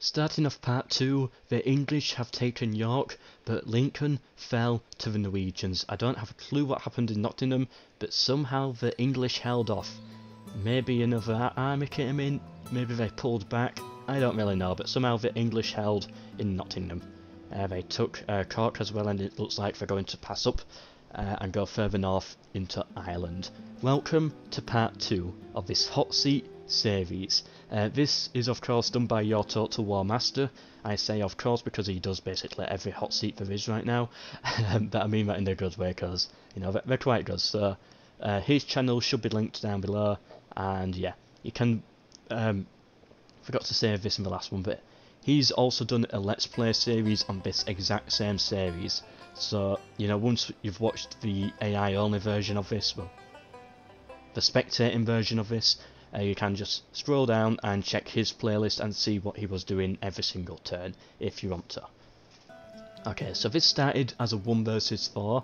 Starting off part 2, the English have taken York, but Lincoln fell to the Norwegians. I don't have a clue what happened in Nottingham, but somehow the English held off. Maybe another army came in, maybe they pulled back, I don't really know, but somehow the English held in Nottingham. They took Cork as well, and it looks like they're going to pass up and go further north into Ireland. Welcome to part 2 of this hot seat series. This is of course done by YourTotalWarMaster. I say of course because he does basically every hot seat there is right now, but I mean that in a good way because, you know, they're quite good. So his channel should be linked down below, and yeah, you can, forgot to save this in the last one, but he's also done a Let's Play series on this exact same series. So, you know, once you've watched the AI only version of this, well, the spectating version of this, you can just scroll down and check his playlist and see what he was doing every single turn, if you want to. Okay, so this started as a 1 versus 4,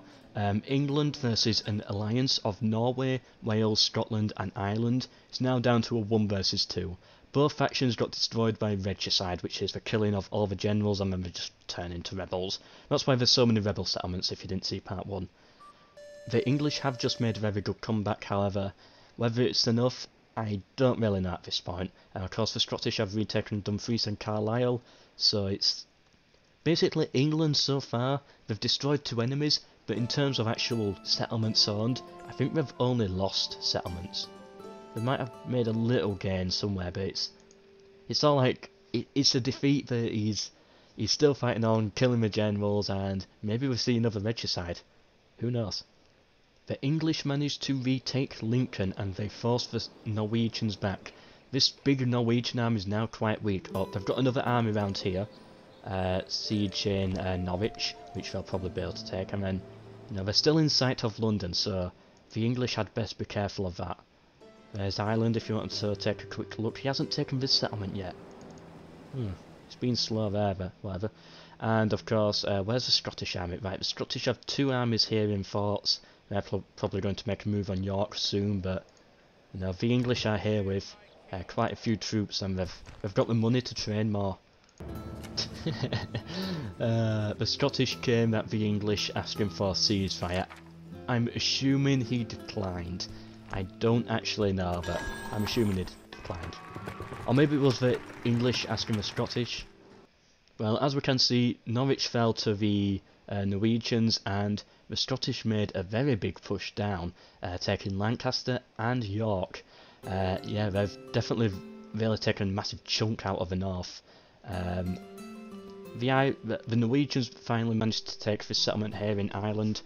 England versus an alliance of Norway, Wales, Scotland and Ireland. It's now down to a 1 versus 2. Both factions got destroyed by regicide, which is the killing of all the generals and then they just turn into rebels. That's why there's so many rebel settlements if you didn't see part 1. The English have just made a very good comeback, however. Whether it's enough, I don't really know at this point. And of course the Scottish have retaken Dumfries and Carlisle, so it's basically England so far. They've destroyed 2 enemies, but in terms of actual settlements owned, I think they've only lost settlements. They might have made a little gain somewhere, but it's all like, it's a defeat that he's still fighting on, killing the generals, and maybe we'll see another regicide. Who knows? The English managed to retake Lincoln and they forced the Norwegians back. This big Norwegian army is now quite weak. Oh, they've got another army around here. Siege in Norwich, which they'll probably be able to take, and then, you know, they're still in sight of London, so the English had best be careful of that. There's Ireland if you want to take a quick look. He hasn't taken this settlement yet. It's been slow there, but whatever. And of course, where's the Scottish army? Right, the Scottish have 2 armies here in forts. They're probably going to make a move on York soon, but you know, the English are here with quite a few troops, and they've got the money to train more. The Scottish came at the English asking for ceasefire. I'm assuming he declined. I don't actually know, but I'm assuming he declined. Or maybe it was the English asking the Scottish. Well, as we can see, Norwich fell to the Norwegians, and the Scottish made a very big push down, taking Lancaster and York. Yeah, they've definitely really taken a massive chunk out of the north. The Norwegians finally managed to take this settlement here in Ireland.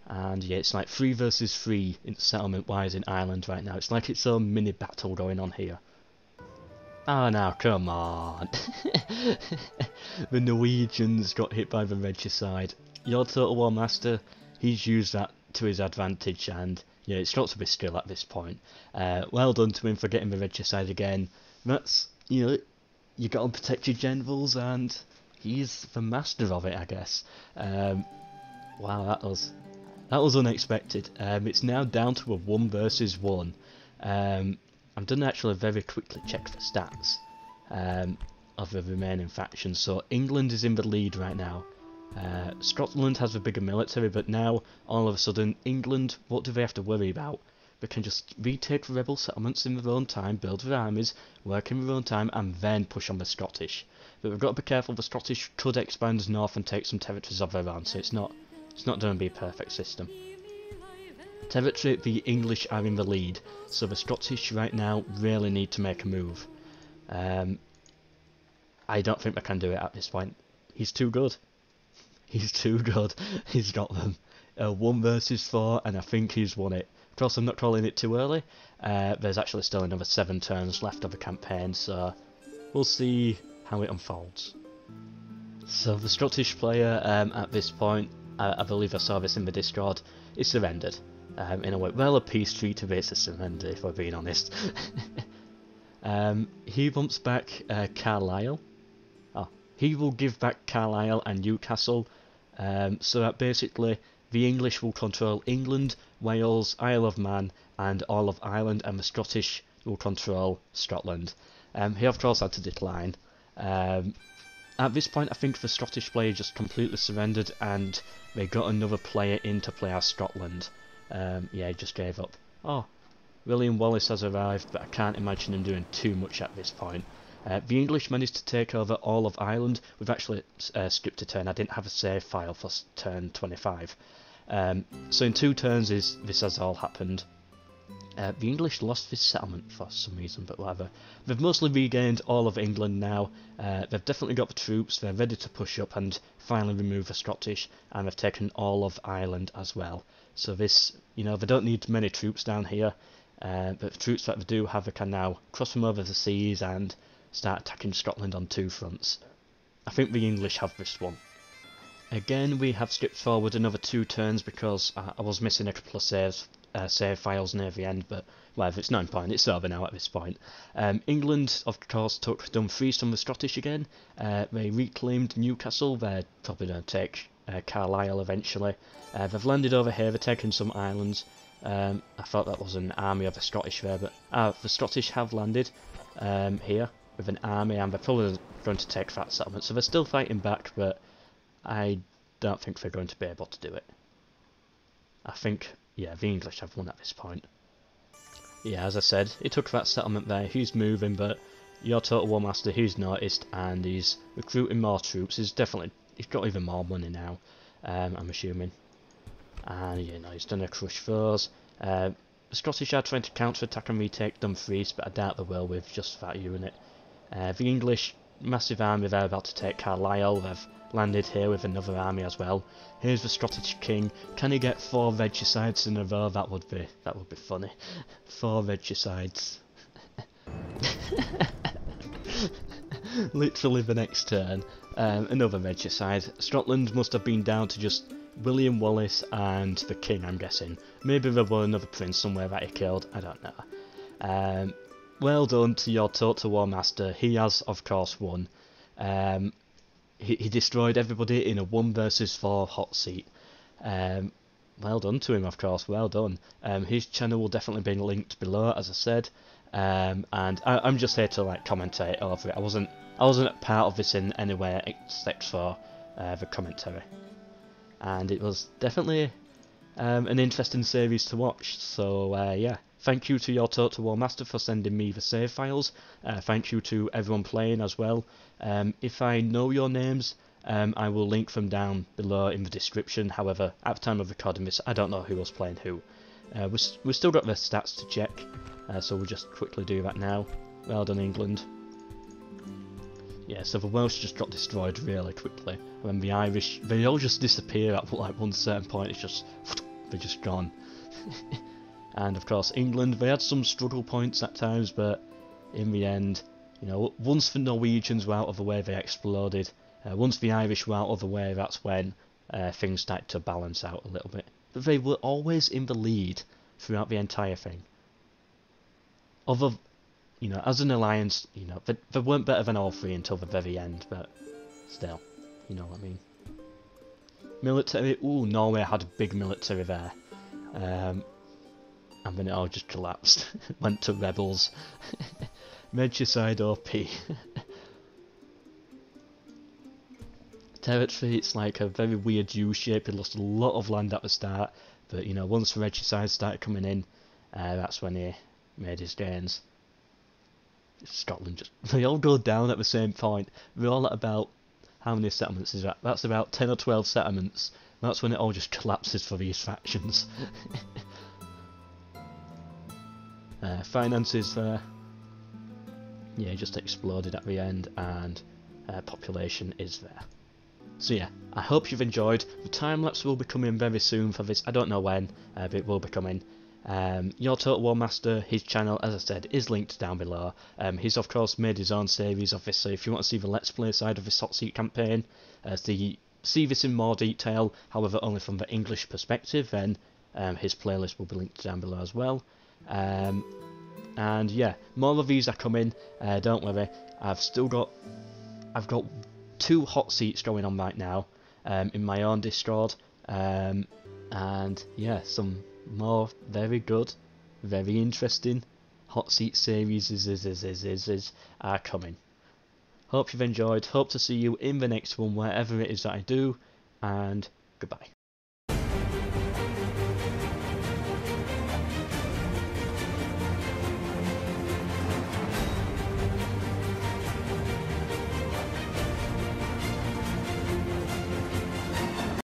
And yeah, it's like 3 versus 3 in settlement wise in Ireland right now. It's like its own mini battle going on here. Oh, now come on. The Norwegians got hit by the regicide. YourTotalWarMaster, he's used that to his advantage, and yeah, it's got to be skill at this point. Well done to him for getting the regicide again. That's, you know, you got to protect your generals, and he's the master of it, I guess. Wow, that was unexpected. It's now down to a 1 versus 1. I'm done actually very quickly check the stats of the remaining factions. So England is in the lead right now. Scotland has a bigger military, but now all of a sudden England, what do they have to worry about? They can just retake rebel settlements in their own time, build their armies, work in their own time, and then push on the Scottish. But we've got to be careful. The Scottish could expand north and take some territories of their own, so it's not going to be a perfect system. Territory, the English are in the lead, so the Scottish right now really need to make a move. I don't think they can do it at this point. He's too good. He's too good. He's got them. 1 versus 4, and I think he's won it. Of course, I'm not calling it too early. There's actually still another 7 turns left of the campaign, so we'll see how it unfolds. So the Scottish player at this point, I believe I saw this in the Discord, is surrendered. In a way, well, a peace treaty, but it's a surrender if we're being honest. He wants back Carlisle. Oh, he will give back Carlisle and Newcastle, so that basically the English will control England, Wales, Isle of Man, and all of Ireland, and the Scottish will control Scotland. He of course had to decline. At this point, I think the Scottish player just completely surrendered, and they got another player in to play as Scotland. Yeah, he just gave up. Oh, William Wallace has arrived, but I can't imagine him doing too much at this point. The English managed to take over all of Ireland. We've actually skipped a turn. I didn't have a save file for turn 25. So in 2 turns this has all happened. The English lost this settlement for some reason, but whatever. They've mostly regained all of England now. They've definitely got the troops. They're ready to push up and finally remove the Scottish, and they've taken all of Ireland as well. So this, they don't need many troops down here, but the troops that they do have, they can now cross them over the seas and start attacking Scotland on 2 fronts. I think the English have this one. Again, we have skipped forward another 2 turns because I was missing a couple of save files near the end, but whatever, it's 9 point, it's over now at this point. England, of course, took Dumfries from the Scottish again. They reclaimed Newcastle. They're probably going to take Carlisle eventually. They've landed over here, they've taken some islands. I thought that was an army of the Scottish there, but the Scottish have landed here with an army, and they're probably going to take that settlement. So they're still fighting back, but I don't think they're going to be able to do it. I think, yeah, the English have won at this point. Yeah, as I said, he took that settlement there. He's moving, but YourTotalWarMaster, he's noticed, and he's recruiting more troops. He's got even more money now, I'm assuming. And, he's done a crush foes. The Scottish are trying to counter-attack and retake Dumfries, but I doubt they will with just that unit. The English, massive army, they're about to take Carlisle. They've landed here with another army as well. Here's the Scottish king. Can he get 4 regicides in a row? That would be funny. 4 regicides. Literally the next turn, another regicide. Scotland must have been down to just William Wallace and the king, I'm guessing. Maybe there was another prince somewhere that he killed, I don't know. Well done to YourTotalWarMaster. He has, of course, won. He destroyed everybody in a 1 versus 4 hot seat. Well done to him, of course, well done. His channel will definitely be linked below, as I said. And I'm just here to commentate over it. I wasn't part of this in any way except for the commentary. And it was definitely an interesting series to watch. So yeah, thank you to YourTotalWarMaster for sending me the save files. Thank you to everyone playing as well. If I know your names, I will link them down below in the description. However, at the time of recording this, I don't know who was playing who. We've still got the stats to check, so we'll just quickly do that now. Well done, England. Yeah, so the Welsh just got destroyed really quickly. When the Irish, they all just disappear at one certain point. It's just, they're just gone. And of course, England, they had some struggle points at times, but in the end, once the Norwegians were out of the way, they exploded. Once the Irish were out of the way, that's when things started to balance out a little bit. But they were always in the lead throughout the entire thing. As an alliance, they weren't better than all 3 until the very end, but still, you know what I mean. Military, Norway had a big military there. And then it all just collapsed. Went to rebels. Regicide OP. Territory, it's like a very weird U shape. It lost a lot of land at the start, but once the regicides started coming in, that's when he made his gains. Scotland they all go down at the same point. We're all at about, how many settlements is that? That's about 10 or 12 settlements. That's when it all just collapses for these factions. Finances there. Yeah, it just exploded at the end, and population is there. So yeah, I hope you've enjoyed. The time-lapse will be coming very soon for this. I don't know when, but it will be coming. YourTotalWarMaster, his channel, as I said, is linked down below. He's of course made his own series of this, so if you want to see the Let's Play side of this HotSeat campaign, see this in more detail, however only from the English perspective, then his playlist will be linked down below as well. And yeah, more of these are coming, don't worry. I've got 2 hot seats going on right now in my own Discord, and yeah, some more very good, very interesting hot seat series are coming. Hope you've enjoyed, hope to see you in the next one, wherever it is that I do, and goodbye.